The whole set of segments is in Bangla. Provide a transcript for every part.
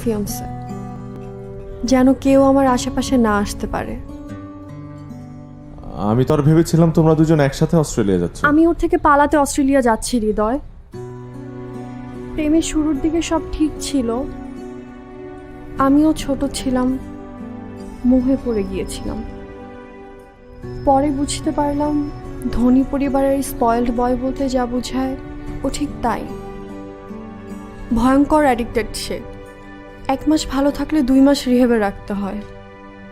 ফিয়ান্সে, যেন কেউ আমার আশেপাশে না আসতে পারে। আমি তো আর ভেবেছিলাম তোমরা দুজন একসাথে অস্ট্রেলিয়া যাচ্ছ। আমি ওর থেকে পালাতে অস্ট্রেলিয়া যাচ্ছি হৃদয়। প্রেমের শুরুর দিকে সব ঠিক ছিল, আমিও ছোট ছিলাম, মোহে পড়ে গিয়েছিলাম। পরে বুঝতে পারলাম ধনী পরিবারের স্পয়েলড বয় বলতে যা বোঝায় ও ঠিক তাই। ভয়ঙ্কর অ্যাডিক্টেড সে। 1 মাস ভালো থাকলে 2 মাস রিহেবে রাখতে হয়।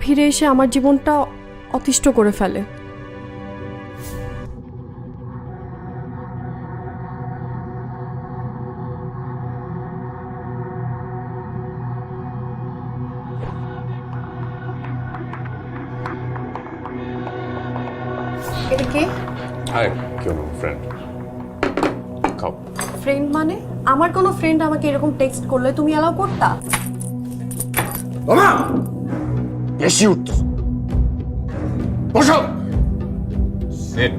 ফিরে এসে আমার জীবনটা অতিষ্ঠ করে ফেলে। এটা কে? হাই, কেউ না, ফ্রেন্ড। খাও। ফ্রেন্ড মানে? আমার কোনো ফ্রেন্ড আমাকে এরকম টেক্সট করলে তুমি অ্যালাউ করতা? মামা বেশি উঠত। বসো। সিট।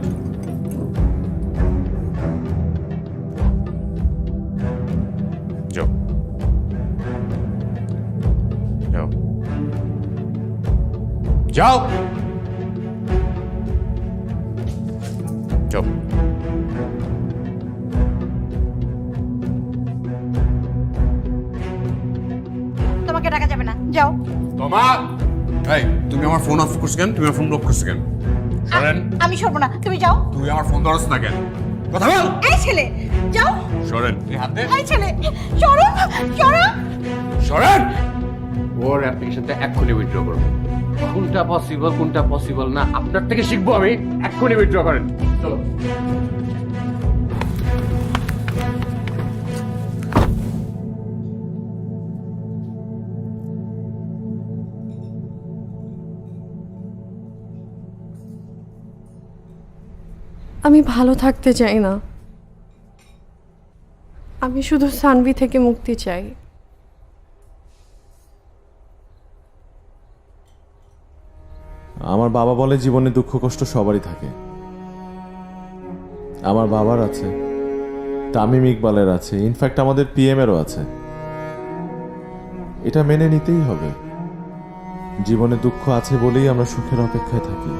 যাও যাও যাও যাও। তোমাকে ডাকা যাবে না, যাও। তোমা, এই তুমি আমার ফোন অফ করছো কেন? তুমি আমার ফোন অফ করছো কেন? সরেন। আমি সরবো না, তুমি যাও। তুমি আমার ফোন ধরছ না কেন? কথা বল। এই ছেলে, যাও। সরেন। এই হাত দে। এই ছেলে, সরো, সরো। সরেন। ওর অ্যাপ্লিকেশনটা এক্ষুনি উইথড্র করবো। কোনটা পসিবল না আপনার থেকে শিখবো আমি। এক্ষুনি উইথড্র করেন। চলো। আমি ভালো থাকতে চাই না, আমি শুধু সানভি থেকে মুক্তি চাই। আমার বাবা বলে জীবনে দুঃখ কষ্ট সবারই থাকে। আমার বাবার আছে, তামিম ইকবালের আছে, ইনফ্যাক্ট আমাদের পিএম এরও আছে। এটা মেনে নিতেই হবে। জীবনে দুঃখ আছে বলেই আমরা সুখের অপেক্ষায় থাকি।